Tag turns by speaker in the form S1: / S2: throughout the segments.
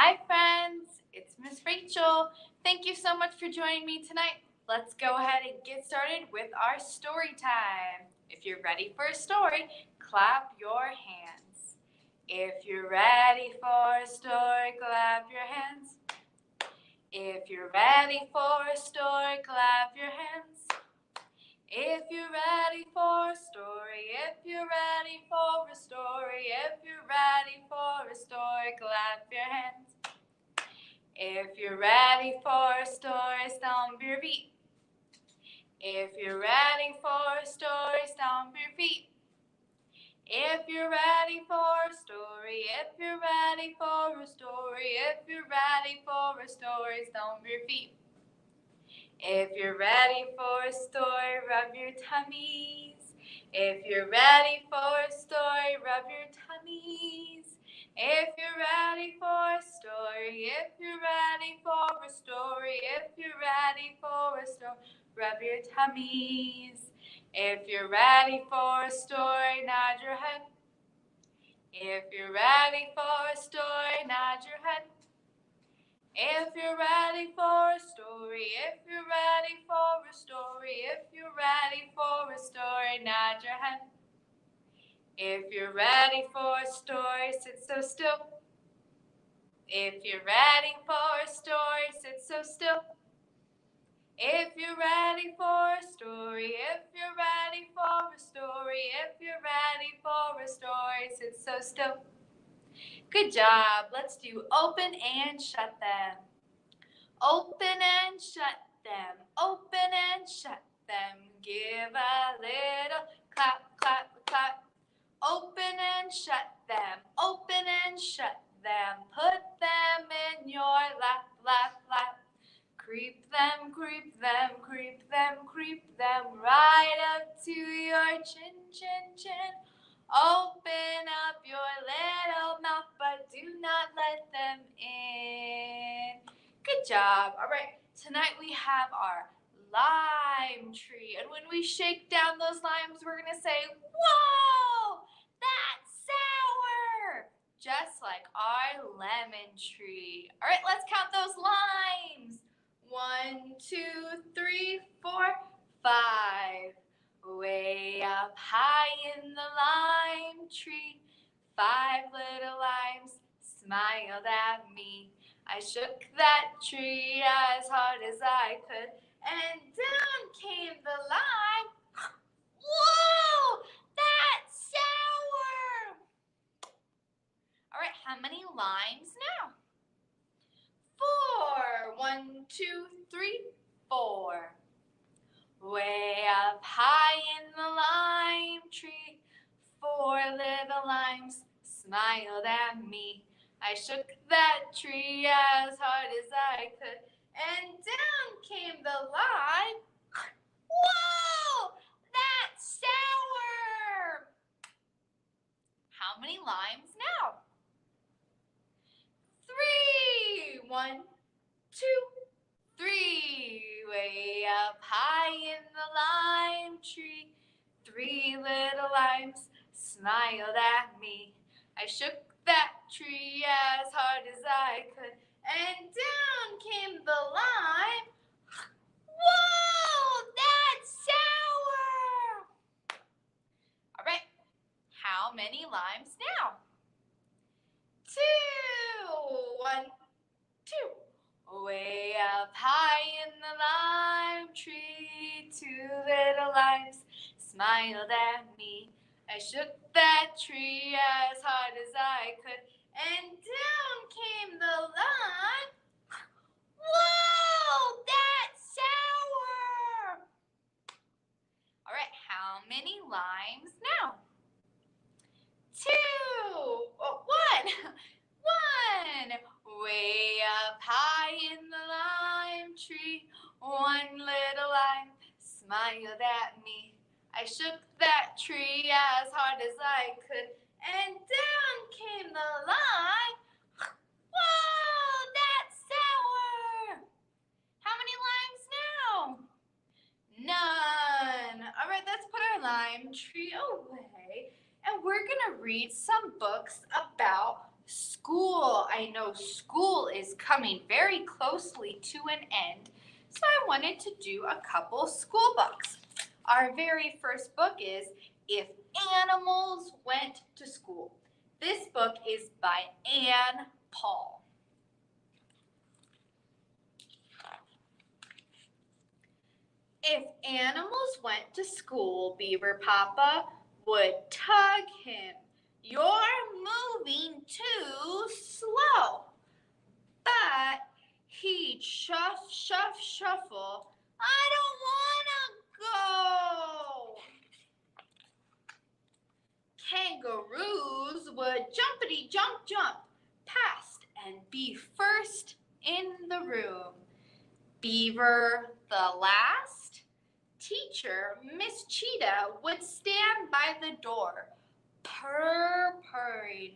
S1: Hi friends, it's Miss Rachel. Thank you so much for joining me tonight. Let's go ahead and get started with our story time. If you're ready for a story, clap your hands. If you're ready for a story, clap your hands. If you're ready for a story, clap your hands. If you're ready for a story, if you're ready for a story, if you're ready for a story, clap your hands. If you're ready for a story, stomp your feet. If you're ready for a story, stomp your feet. If you're ready for a story, if you're ready for a story, if you're ready for a story, stomp your feet. If you're ready for a story, rub your tummies. If you're ready for a story, rub your tummies. If you're ready for a story, if you're ready for a story, if you're ready for a story, rub your tummies. If you're ready for a story, nod your head. If you're ready for a story, nod your head. If you're ready for a story, if you're ready for a story, if you're ready for a story, nod your head. If you're ready for a story, sit so still. If you're ready for a story, sit so still. If you're ready for a story, if you're ready for a story, if you're ready for a story, sit so still. Good job. Let's do open and shut them. Open and shut them. Open and shut them. Give a little clap, clap, clap. Open and shut them. Open and shut them. Put them in your lap, lap, lap. Creep them, creep them, creep them, creep them right up to your chin, chin, chin. Open up your little mouth, but do not let them in. Good job. All right, tonight we have our lime tree. And when we shake down those limes, we're going to say, whoa, that's sour. Just like our lemon tree. All right, let's count those limes. 1, 2, 3, 4, 5. Way up high in the lime tree, 5 little limes smiled at me. I shook that tree as hard as I could, and down came the lime. Whoa, that's sour! All right, how many limes now? 4. 1, 2, 3, 4. Way up high in the lime tree, 4 little limes smiled at me. I shook that tree as hard as I could, and down came the lime. Whoa! That's sour! How many limes now? 3. 1, 2, 3. Way up high in the lime tree, 3 little limes smiled at me. I shook that tree as hard as I could, and down came the lime. Whoa, that's sour! All right, how many limes now? 2. 1, 2. Way up high in the lime tree, 2 little limes smiled at me. I shook that tree as hard as I could, and down came the lime. Whoa, that's sour! All right, how many limes now? 2. 1. 1. Way up high in the lime tree, 1 little lime smiled at me. I shook that tree as hard as I could, and down came the lime. Whoa, that's sour! How many limes now? None. All right, let's put our lime tree away, and we're going to read some books about school school. I know school is coming very closely to an end, so I wanted to do a couple school books. Our very first book is If Animals Went to School. This book is by Anne Paul. If animals went to school, Beaver Papa would tug him. You're moving too slow. But he'd shuffle. I don't want to go. Kangaroos would jump past and be first in the room. Beaver the last. Teacher, Miss Cheetah, would stand by the door, purring.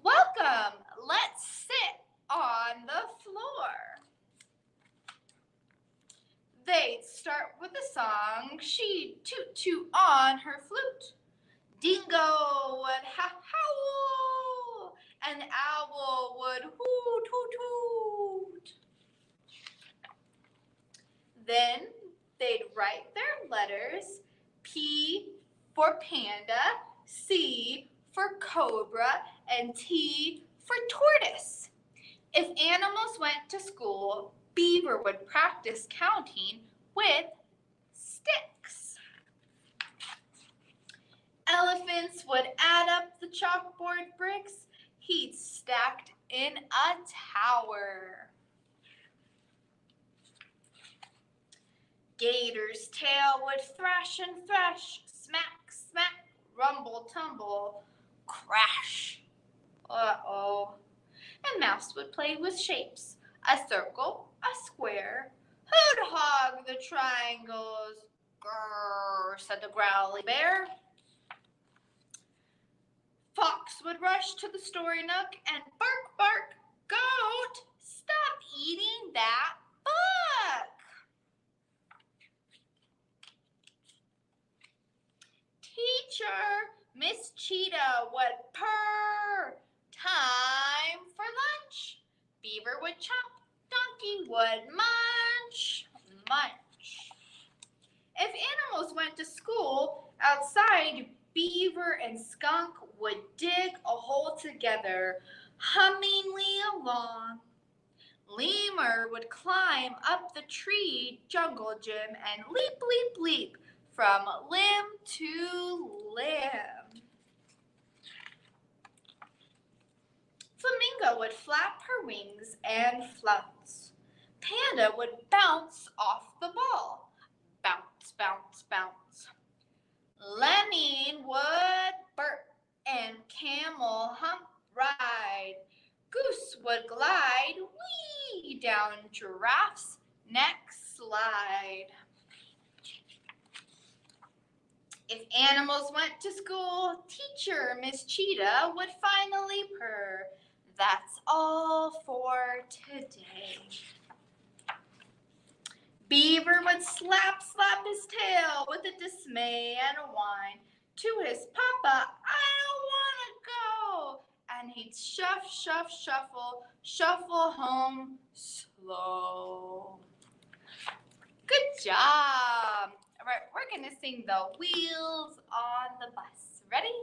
S1: Welcome, let's sit on the floor. They'd start with a song, she'd toot on her flute. Dingo would howl, and owl would hoot. Then they'd write their letters, P for panda, C for cobra, and T for tortoise. If animals went to school, Beaver would practice counting with sticks. Elephants would add up the chalkboard bricks he'd stacked in a tower. Gator's tail would thrash and thrash, smack, smack, rumble, tumble, crash. Uh-oh. And Mouse would play with shapes, a circle, a square. Who'd hog the triangles? Grrr, said the growly bear. Fox would rush to the story nook and bark, bark. Goat, stop eating that book. Teacher, Miss Cheetah would purr. Time for lunch. Beaver would chomp. Donkey would munch. If animals went to school, outside Beaver and Skunk would dig a hole together, hummingly along. Lemur would climb up the tree, Jungle Jim, and leap, leap, leap from limb to limb. Flamingo would flap her wings and flounce. Panda would bounce off the ball. Bounce, bounce, bounce. Lemming would burp and camel hump ride. Goose would glide wee down giraffe's neck slide. If animals went to school, teacher Miss Cheetah would finally purr. That's all for today. Beaver would slap his tail with a dismay and a whine. To his papa, I don't want to go. And he'd shuffle home slow. Good job. All right, we're going to sing The Wheels on the Bus. Ready?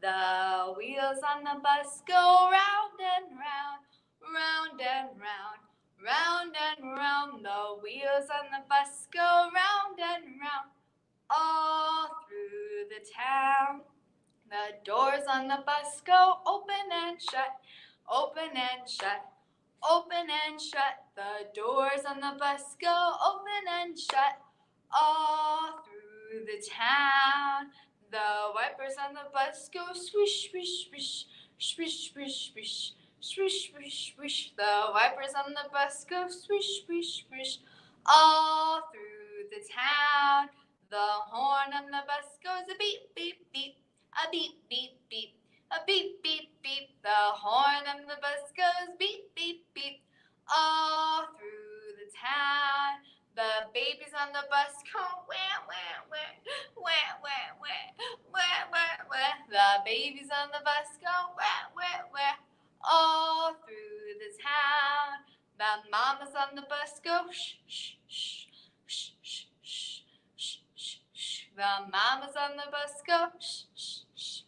S1: The wheels on the bus go round and round, round and round. Round and round, the wheels on the bus go round and round, all through the town. The doors on the bus go open and shut, open and shut, open and shut. The doors on the bus go open and shut, all through the town. The wipers on the bus go swish, swish, swish, swish, swish, swish. Swish, swish, swish, the wipers on the bus go swish, swish, swish, all through the town. The horn on the bus goes a beep, beep, beep, a beep, beep, beep, a beep, beep, beep. The horn on the bus goes beep, beep, beep, all through the town. The babies on the bus go wah, wah, wah, wah, wah, wah, wah, wah, wah. The babies on the bus go wah, wah, wah. All mamas on the bus go shh, shh, shh, shh, shh, shh, shh, shh, shh. The mamas on the bus go shh, shh, shh.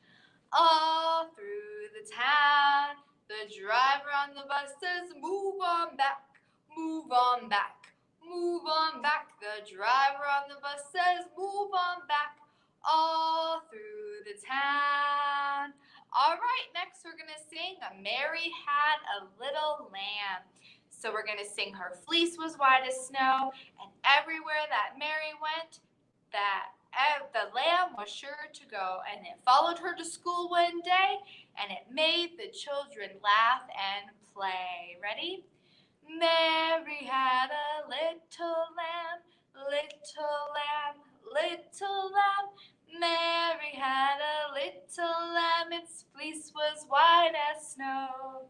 S1: All through the town, the driver on the bus says, move on back, move on back, move on back. The driver on the bus says, move on back, all through the town. All right, next we're going to sing Mary Had a Little Lamb. So we're going to sing Her Fleece Was White as Snow, and everywhere that Mary went, the lamb was sure to go, and it followed her to school one day, and it made the children laugh and play. Ready? Mary had a little lamb, little lamb, little lamb. Mary had a little lamb, its fleece was white as snow.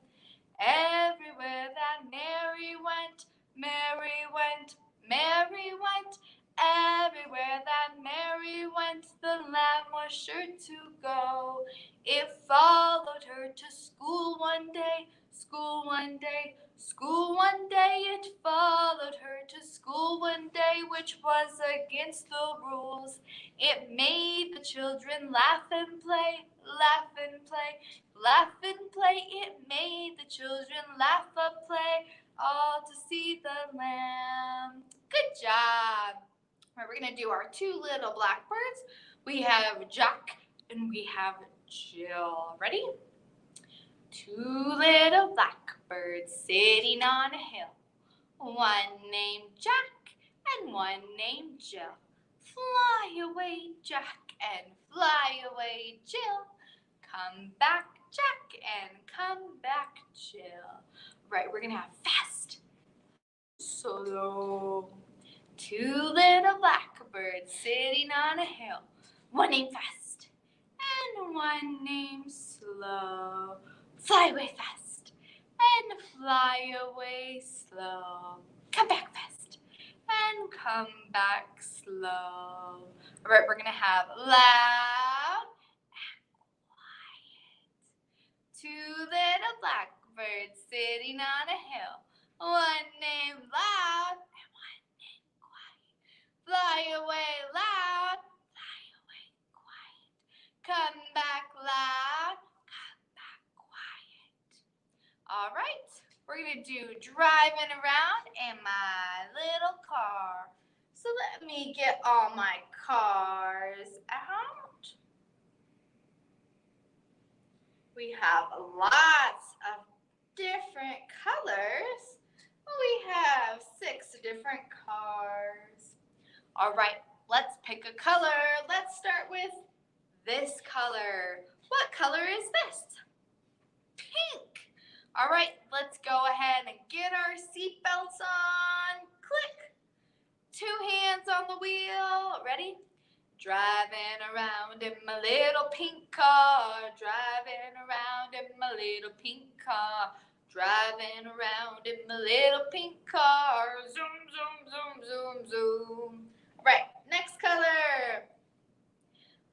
S1: Everywhere that Mary went, Mary went, Mary went. Everywhere that Mary went, the lamb was sure to go. It followed her to school one day, school one day, school one day. It followed her to school one day, which was against the rules. It made the children laugh and play, laugh and play, laugh and play. It made the children laugh and play, all to see the lamb. Good job. We're going to do our two little blackbirds. We have Jack and we have Jill. Ready? Two little blackbirds sitting on a hill. One named Jack and one named Jill. Fly away, Jack, and fly away, Jill. Come back, Jack, and come back, Jill. Right, we're going to have fast, slow. Two little blackbirds sitting on a hill. One named Fast and one named Slow. Fly away fast and fly away slow. Come back fast and come back slow. All right, we're going to have loud and quiet. Two little blackbirds sitting on a hill. One named Loud and one named Quiet. Fly away loud, fly away quiet. Come back loud, come back quiet. All right, we're going to do driving around in my little car. So let me get all my cars out. We have lots of different colors. We have 6 different cars. All right, let's pick a color. Let's start with this color. What color is this? Pink. All right, let's go ahead and get our seatbelts on. Click. 2 hands on the wheel. Ready? Driving around in my little pink car. Driving around in my little pink car. Driving around in my little pink car. Zoom, zoom, zoom, zoom, zoom. All right, next color.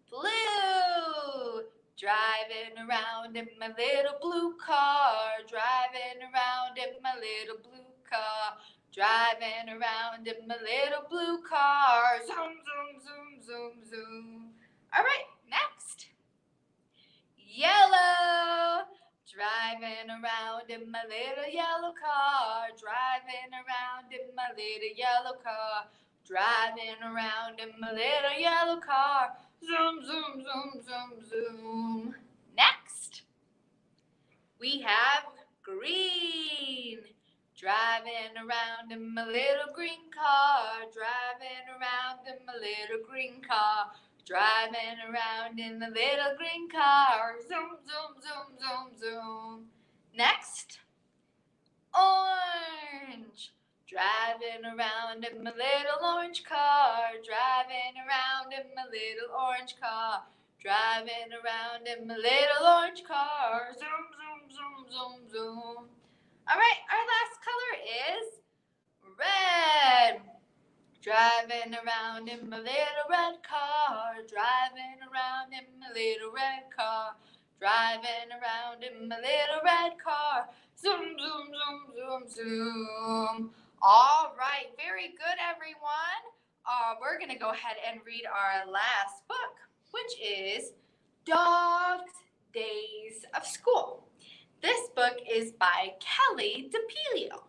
S1: Blue. Driving around in my little blue car. Driving around in my little blue car. Driving around in my little blue car. Zoom, zoom, zoom, zoom, zoom. All right, next. Yellow. Driving around in my little yellow car. Driving around in my little yellow car. Driving around in my little yellow car. Zoom, zoom, zoom, zoom, zoom. Next, we have green. Driving around in my little green car. Driving around in my little green car. Driving around in the little green car. Zoom, zoom, zoom, zoom, zoom. Next, orange. Driving around in my little orange car. Driving around in my little orange car. Driving around in my little orange car. Zoom, zoom, zoom, zoom, zoom. All right, our last color is red. Driving around in my little red car. Driving around in my little red car. Driving around in my little red car. Zoom, zoom, zoom, zoom, zoom. All right, very good, everyone. We're going to go ahead and read our last book, which is Dog's Days of School. This book is by Kelly DePelio.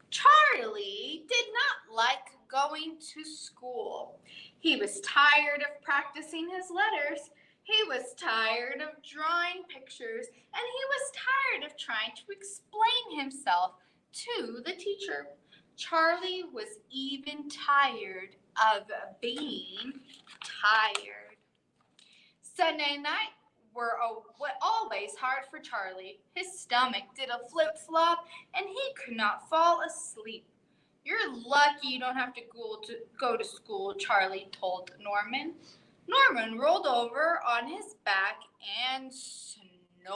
S1: Charlie did not like going to school. He was tired of practicing his letters. He was tired of drawing pictures, and he was tired of trying to explain himself to the teacher. Charlie was even tired of being tired. Sunday night were always hard for Charlie. His stomach did a flip-flop, and he could not fall asleep. "You're lucky you don't have to go to school," Charlie told Norman. Norman rolled over on his back and snored.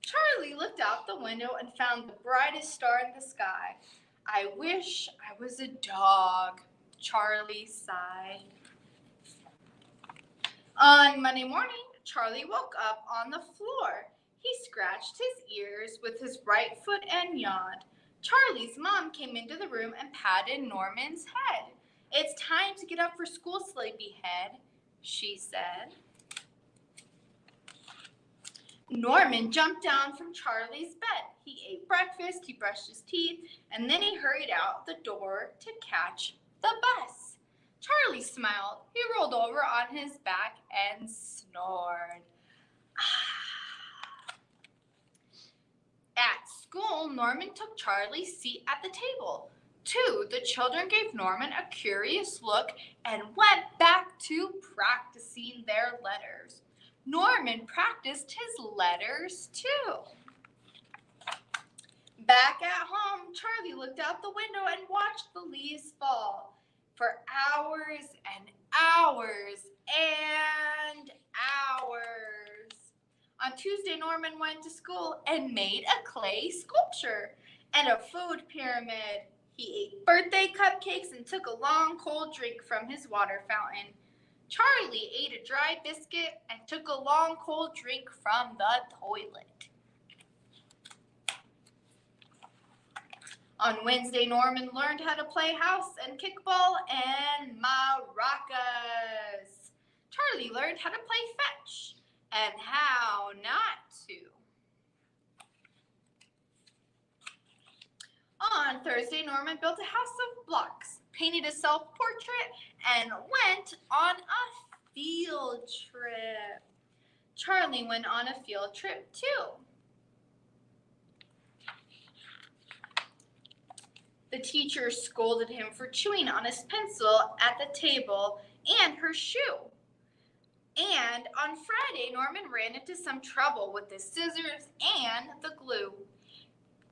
S1: Charlie looked out the window and found the brightest star in the sky. "I wish I was a dog," Charlie sighed. On Monday morning, Charlie woke up on the floor. He scratched his ears with his right foot and yawned. Charlie's mom came into the room and patted Norman's head. "It's time to get up for school, sleepyhead," she said. Norman jumped down from Charlie's bed. He ate breakfast, he brushed his teeth, and then he hurried out the door to catch the bus. Charlie smiled. He rolled over on his back and snored. At school, Norman took Charlie's seat at the table. The children gave Norman a curious look and went back to practicing their letters. Norman practiced his letters too. Back at home, Charlie looked out the window and watched the leaves fall. For hours and hours and hours. On Tuesday, Norman went to school and made a clay sculpture and a food pyramid. He ate birthday cupcakes and took a long cold drink from his water fountain. Charlie ate a dry biscuit and took a long cold drink from the toilet. On Wednesday, Norman learned how to play house and kickball and maracas. Charlie learned how to play fetch and how not to. On Thursday, Norman built a house of blocks, painted a self-portrait, and went on a field trip. Charlie went on a field trip too. The teacher scolded him for chewing on his pencil at the table and her shoe. And on Friday, Norman ran into some trouble with the scissors and the glue.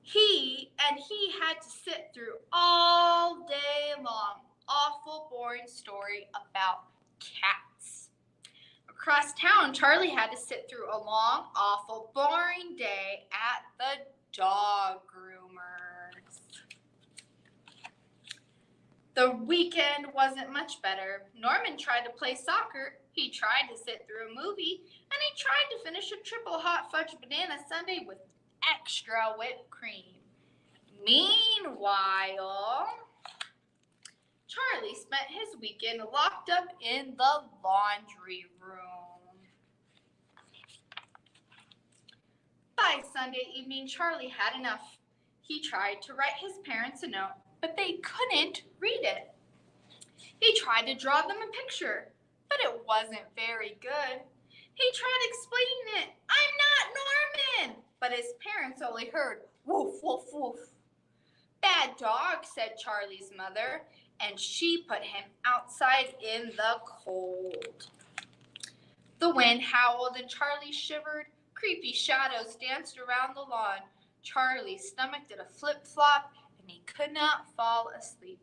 S1: He had to sit through all day long. Awful boring story about cats. Across town, Charlie had to sit through a long, awful, boring day at the dog groomers. The weekend wasn't much better. Norman tried to play soccer, he tried to sit through a movie, and he tried to finish a triple hot fudge banana sundae with extra whipped cream. Meanwhile, Charlie spent his weekend locked up in the laundry room. By Sunday evening, Charlie had enough. He tried to write his parents a note, but they couldn't read it. He tried to draw them a picture, but it wasn't very good. He tried explaining it. "I'm not Norman," but his parents only heard woof, woof, woof. "Bad dog," said Charlie's mother, and she put him outside in the cold. The wind howled and Charlie shivered. Creepy shadows danced around the lawn. Charlie's stomach did a flip-flop, and he could not fall asleep.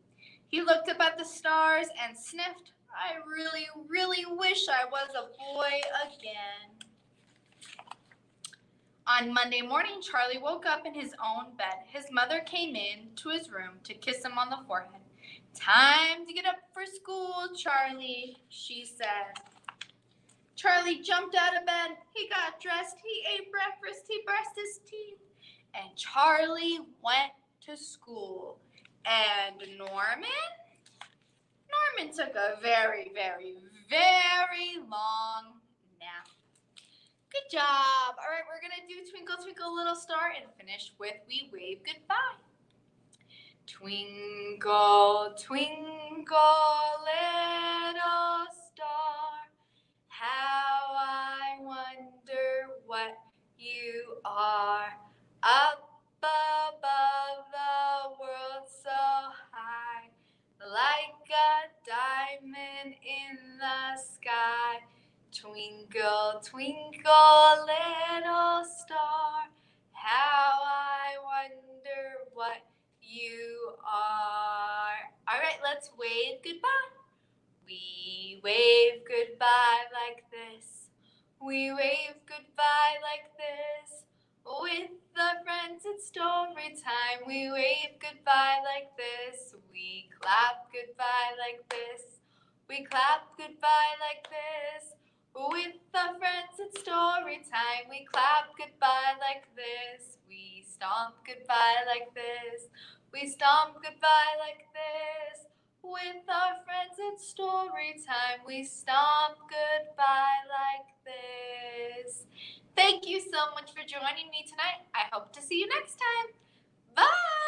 S1: He looked up at the stars and sniffed. "I really, really wish I was a boy again." On Monday morning, Charlie woke up in his own bed. His mother came in to his room to kiss him on the forehead. Time to get up for school, Charlie, she said. Charlie jumped out of bed. He got dressed. He ate breakfast. He brushed his teeth. And Charlie went to school. And Norman took a very, very, very long nap. Good job. All right, we're going to do Twinkle, Twinkle, Little Star and finish with We Wave Goodbye. Twinkle, twinkle, little star, how I wonder what you are. Up above the world so high, like a diamond in the sky. Twinkle, twinkle, little star, how I wonder what you are. All right, let's wave goodbye. We wave goodbye like this. We wave goodbye like this. With the friends, it's story time. We wave goodbye like this. We clap goodbye like this. We clap goodbye like this. With the friends, it's story time. We clap goodbye like this. We stomp goodbye like this. We stomp goodbye like this. With our friends, it's story time. We stomp goodbye like this. Thank you so much for joining me tonight. I hope to see you next time. Bye!